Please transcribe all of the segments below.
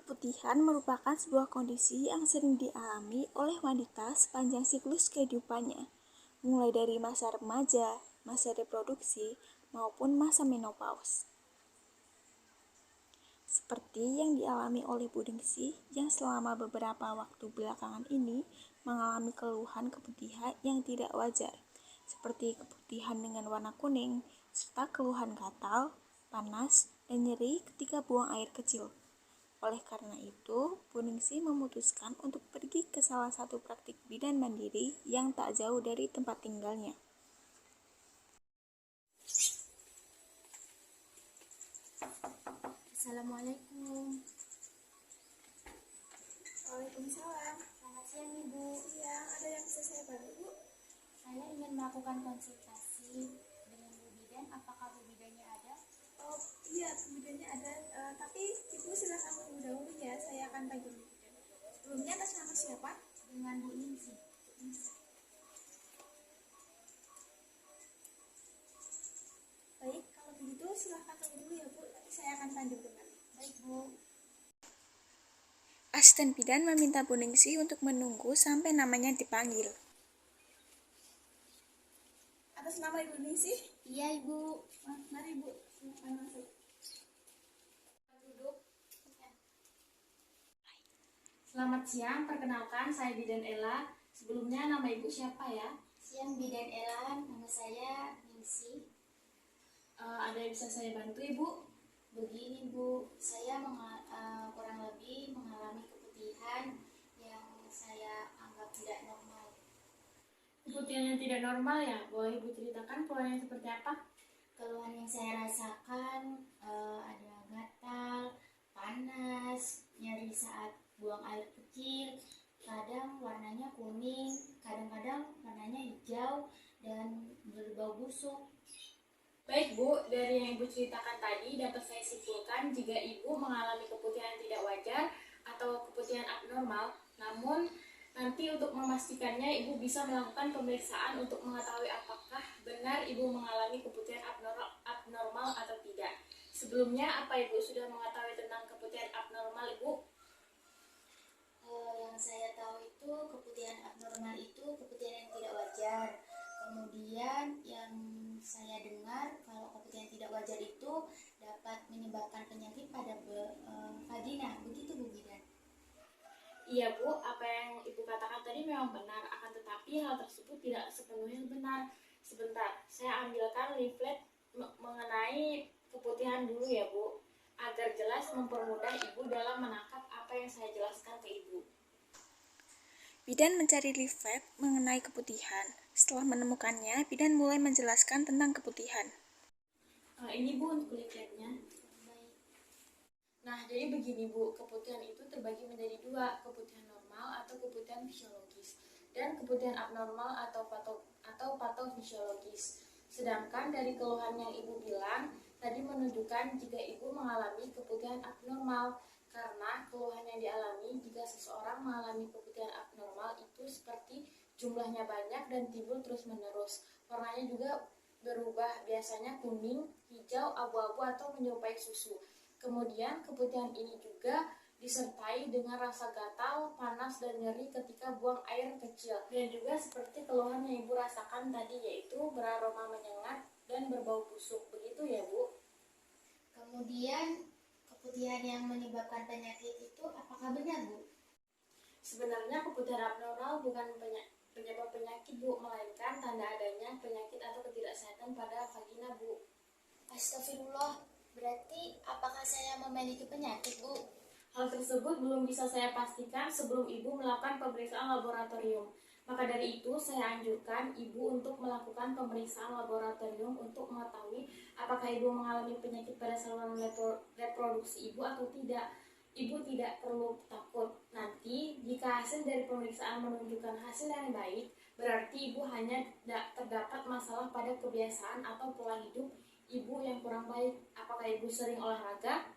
Keputihan merupakan sebuah kondisi yang sering dialami oleh wanita sepanjang siklus kehidupannya, mulai dari masa remaja, masa reproduksi, maupun masa menopause. Seperti yang dialami oleh Bu Ningsih yang selama beberapa waktu belakangan ini mengalami keluhan keputihan yang tidak wajar, seperti keputihan dengan warna kuning, serta keluhan gatal, panas, dan nyeri ketika buang air kecil. Oleh karena itu, Bu Ningsih memutuskan untuk pergi ke salah satu praktik bidan mandiri yang tak jauh dari tempat tinggalnya. Assalamualaikum. Waalaikumsalam. Selamat siang Ibu. Iya, ada yang bisa saya bantu, Bu? Saya ingin melakukan konsultasi dengan Bu Bidan. Apakah Bu Bidannya ada? Oh iya, bidannya ada, tapi Ibu silakan tunggu dahulu ya, saya akan panggil bidan. Sebelumnya atas nama siapa? Dengan Bu Ningsih. Baik, kalau begitu silakan tunggu dulu ya Bu, nanti saya akan panggil kembali. Baik Bu. Asisten bidan meminta Bu Ningsih untuk menunggu sampai namanya dipanggil. Atas nama Ibu Ningsih? Iya Ibu. Mari Bu, silakan masuk. Duduk. Selamat siang, perkenalkan saya Bidan Ella. Sebelumnya nama Ibu siapa ya? Siang Bidan Ella, nama saya Ningsih. Ada yang bisa saya bantu Ibu? Begini Bu, saya kurang lebih mengalami keputihan yang saya anggap tidak normal. Keputihan yang tidak normal ya? Boleh Ibu ceritakan keluhannya seperti apa? Keluhan yang saya rasakan ada gatal, panas, nyeri saat buang air kecil, kadang warnanya kuning, kadang-kadang warnanya hijau, dan berbau busuk. Baik Bu, dari yang Ibu ceritakan tadi dapat saya simpulkan jika Ibu mengalami keputihan tidak wajar atau keputihan abnormal. Namun nanti untuk memastikannya Ibu bisa melakukan pemeriksaan untuk mengetahui apakah benar Ibu mengalami keputihan abnormal atau tidak. Sebelumnya apa Ibu sudah mengetahui tentang keputihan abnormal Ibu? Yang saya tahu itu keputihan abnormal itu keputihan yang tidak wajar. Kemudian yang saya dengar kalau keputihan tidak wajar itu dapat menyebabkan penyakit pada vagina. Begitu Bu Bidan? Iya Bu, apa yang Ibu katakan tadi memang benar, akan tetapi hal tersebut tidak sepenuhnya benar. Sebentar, saya ambilkan leaflet mengenai keputihan dulu ya Bu, agar jelas mempermudah Ibu dalam menangkap apa yang saya jelaskan ke Ibu. Bidan mencari leaflet mengenai keputihan. Setelah menemukannya, bidan mulai menjelaskan tentang keputihan. Ini Bu untuk leafletnya. Nah, jadi begini Bu, keputihan itu terbagi menjadi dua, keputihan normal atau keputihan fisiologis, dan keputihan abnormal atau patofisiologis. Sedangkan dari keluhan yang Ibu bilang, tadi menunjukkan jika Ibu mengalami keputihan abnormal, karena keluhan yang dialami jika seseorang mengalami keputihan abnormal itu seperti jumlahnya banyak dan timbul terus-menerus. Warnanya juga berubah, biasanya kuning, hijau, abu-abu, atau menyerupai susu. Kemudian keputihan ini juga disertai dengan rasa gatal, panas, dan nyeri ketika buang air kecil. Dan juga seperti keluhan yang Ibu rasakan tadi, yaitu beraroma menyengat dan berbau busuk. Begitu ya Bu? Kemudian keputihan yang menyebabkan penyakit itu apakah benar Bu? Sebenarnya keputihan abnormal bukan penyebab penyakit Bu, melainkan tanda adanya penyakit atau ketidaksehatan pada vagina Bu. Astagfirullah, berarti apakah saya memiliki penyakit Bu? Hal tersebut belum bisa saya pastikan sebelum Ibu melakukan pemeriksaan laboratorium. Maka dari itu, saya anjurkan Ibu untuk melakukan pemeriksaan laboratorium untuk mengetahui apakah Ibu mengalami penyakit pada saluran reproduksi Ibu atau tidak. Ibu tidak perlu takut. Nanti, jika hasil dari pemeriksaan menunjukkan hasil yang baik, berarti Ibu hanya terdapat masalah pada kebiasaan atau pola hidup Ibu yang kurang baik. Apakah Ibu sering olahraga?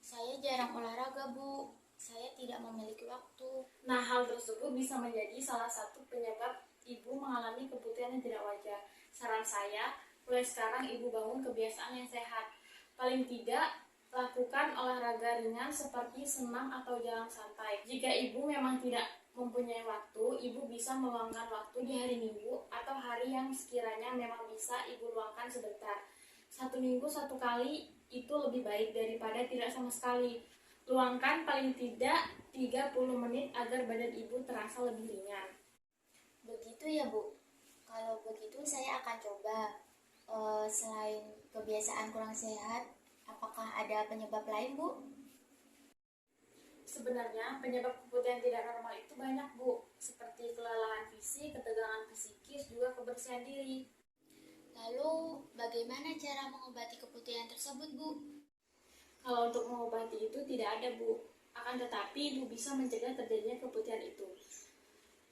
Saya jarang olahraga Bu. Saya tidak memiliki waktu. Nah, hal tersebut bisa menjadi salah satu penyebab Ibu mengalami keputihan yang tidak wajar. Saran saya, mulai sekarang Ibu bangun kebiasaan yang sehat. Paling tidak, Lakukan olahraga ringan seperti senam atau jalan santai. Jika ibu memang tidak mempunyai waktu, ibu bisa meluangkan waktu di hari Minggu atau hari yang sekiranya memang bisa ibu luangkan sebentar. 1 minggu 1 kali itu lebih baik daripada tidak sama sekali. Luangkan paling tidak 30 menit agar badan ibu terasa lebih ringan. Begitu ya Bu. Kalau begitu saya akan coba. Selain kebiasaan kurang sehat, apakah ada penyebab lain Bu? Sebenarnya penyebab keputihan tidak normal itu banyak Bu, seperti kelelahan fisik, ketegangan psikis, juga kebersihan diri. Lalu bagaimana cara mengobati keputihan tersebut Bu? Kalau untuk mengobati itu tidak ada Bu, akan tetapi Ibu bisa mencegah terjadinya keputihan itu.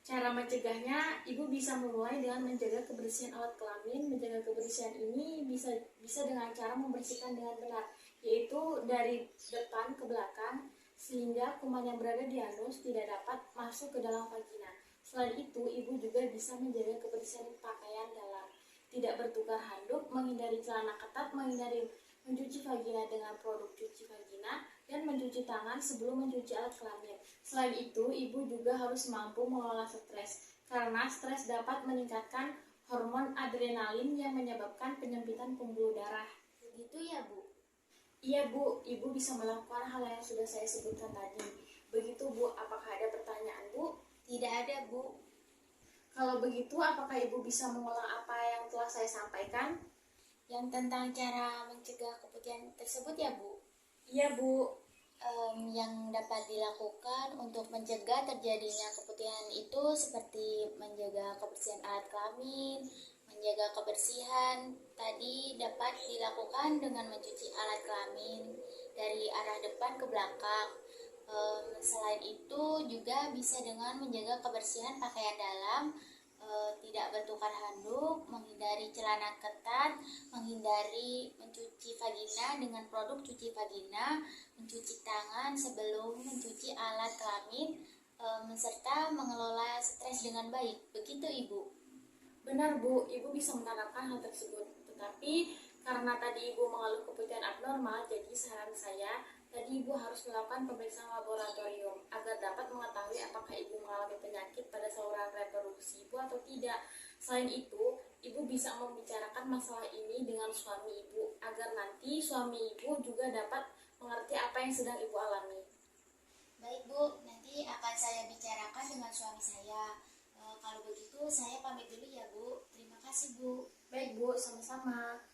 Cara mencegahnya, ibu bisa memulai dengan menjaga kebersihan alat kelamin. Menjaga kebersihan ini bisa dengan cara membersihkan dengan benar, yaitu dari depan ke belakang, sehingga kuman yang berada di anus tidak dapat masuk ke dalam vagina. Selain itu, ibu juga bisa menjaga kebersihan pakaian dalam, tidak bertukar handuk, menghindari celana ketat, menghindari mencuci vagina dengan produk cuci vagina, dan mencuci tangan sebelum mencuci alat kelamin. Selain itu, ibu juga harus mampu mengelola stres, karena stres dapat meningkatkan hormon adrenalin yang menyebabkan penyempitan pembuluh darah. Begitu ya Bu? Iya Bu, ibu bisa melakukan hal yang sudah saya sebutkan tadi. Begitu Bu, apakah ada pertanyaan Bu? Tidak ada Bu. Kalau begitu, apakah ibu bisa mengulang apa yang telah saya sampaikan? Yang tentang cara mencegah keputihan tersebut ya Bu? Iya Bu. Yang dapat dilakukan untuk mencegah terjadinya keputihan itu seperti menjaga kebersihan alat kelamin, menjaga kebersihan tadi dapat dilakukan dengan mencuci alat kelamin dari arah depan ke belakang. Selain itu juga bisa dengan menjaga kebersihan pakaian dalam, tidak bertukar handuk, menghindari celana ketat, menghindari mencuci vagina dengan produk cuci vagina, mencuci tangan sebelum mencuci alat kelamin, serta mengelola stres dengan baik. Begitu Ibu? Benar Bu, ibu bisa menerapkan hal tersebut. Tetapi karena tadi ibu mengeluh keputihan abnormal, jadi saran saya tadi ibu harus melakukan pemeriksaan laboratorium agar dapat mengetahui apakah ibu mengalami penyakit pada saluran reproduksi ibu atau tidak. Selain itu, ibu bisa membicarakan masalah ini dengan suami ibu agar nanti suami ibu juga dapat mengerti apa yang sedang ibu alami. Baik Bu, nanti akan saya bicarakan dengan suami saya. Kalau begitu saya pamit dulu ya Bu. Terima kasih Bu. Baik Bu, sama-sama.